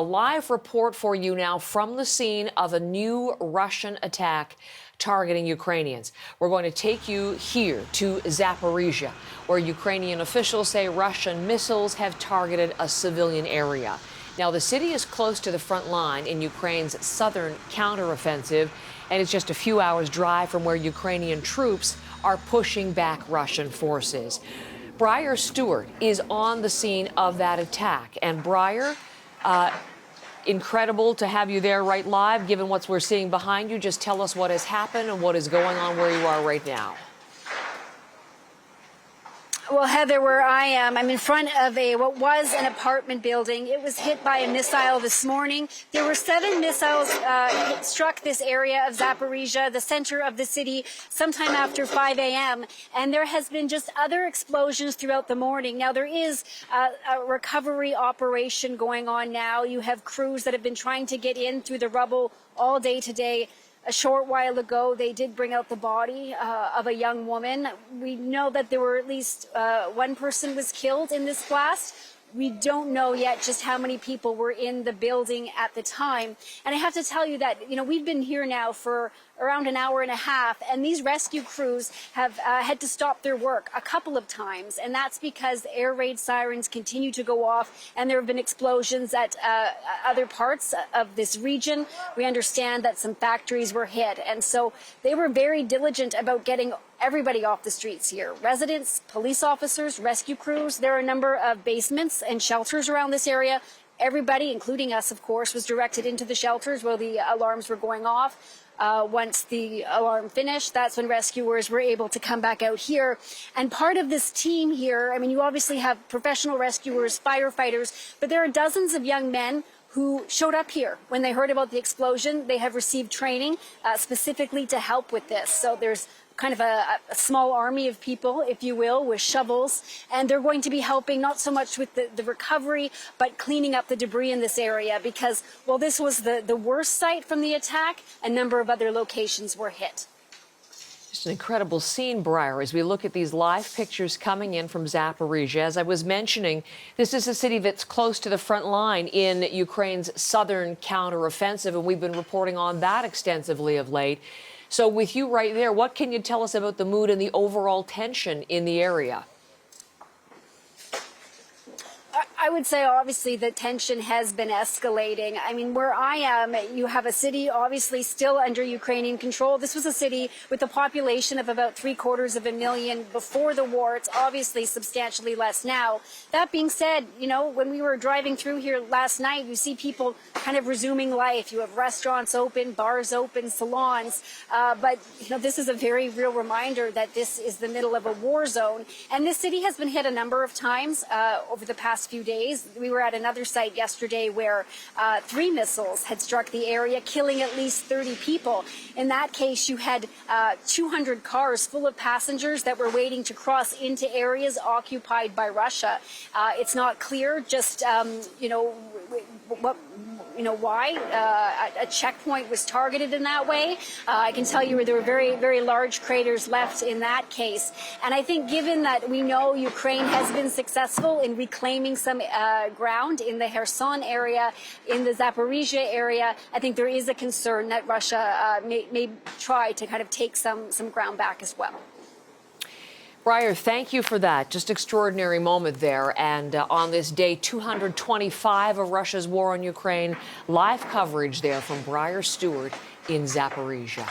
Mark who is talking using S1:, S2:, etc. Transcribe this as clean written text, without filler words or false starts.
S1: A live report for you now from the scene of a new Russian attack targeting Ukrainians. We're going to take you here to Zaporizhzhia, where Ukrainian officials say Russian missiles have targeted a civilian area. Now, the city is close to the front line in Ukraine's southern counteroffensive, and it's just a few hours' drive from where Ukrainian troops are pushing back Russian forces. Briar Stewart is on the scene of that attack. And Briar, incredible to have you there right live, given what we're seeing behind you. Just tell us what has happened and what is going on where you are right now.
S2: Well, Heather, where I am, I'm in front of what was an apartment building. It was hit by a missile this morning. There were 7 missiles struck this area of Zaporizhzhia, the center of the city, sometime after 5 a.m. And there has been just other explosions throughout the morning. Now, there is a recovery operation going on now. You have crews that have been trying to get in through the rubble all day today. A short while ago, they did bring out the body of a young woman. We know that there were at least one person was killed in this blast. We don't know yet just how many people were in the building at the time. And I have to tell you that, we've been here now for around an hour and a half, and these rescue crews have had to stop their work a couple of times. And that's because the air raid sirens continue to go off, and there have been explosions at other parts of this region. We understand that some factories were hit. And so they were very diligent about getting everybody off the streets here. Residents, police officers, rescue crews. There are a number of basements and shelters around this area. Everybody, including us, of course, was directed into the shelters where the alarms were going off. Once the alarm finished, that's when rescuers were able to come back out here. And part of this team here, you obviously have professional rescuers, firefighters, but there are dozens of young men who showed up here when they heard about the explosion. They have received training specifically to help with this. So there's kind of a small army of people, if you will, with shovels, and they're going to be helping not so much with the recovery, but cleaning up the debris in this area because, well, this was the worst site from the attack. A number of other locations were hit.
S1: Just an incredible scene, Briar, as we look at these live pictures coming in from Zaporizhzhia. As I was mentioning, this is a city that's close to the front line in Ukraine's southern counteroffensive, and we've been reporting on that extensively of late. So with you right there, what can you tell us about the mood and the overall tension in the area?
S2: I would say, obviously, the tension has been escalating. Where I am, you have a city, obviously, still under Ukrainian control. This was a city with a population of about 750,000 before the war. It's obviously substantially less now. That being said, when we were driving through here last night, you see people kind of resuming life. You have restaurants open, bars open, salons. But this is a very real reminder that this is the middle of a war zone. And this city has been hit a number of times over the past few days. We were at another site yesterday where 3 missiles had struck the area, killing at least 30 people. In that case, you had 200 cars full of passengers that were waiting to cross into areas occupied by Russia. It's not clear just, why a checkpoint was targeted in that way. I can tell you there were very, very large craters left in that case. And I think given that we know Ukraine has been successful in reclaiming some ground in the Kherson area, in the Zaporizhzhia area, I think there is a concern that Russia may try to kind of take some ground back as well.
S1: Briar, thank you for that. Just extraordinary moment there. And on this day 225 of Russia's war on Ukraine, live coverage there from Briar Stewart in Zaporizhzhia.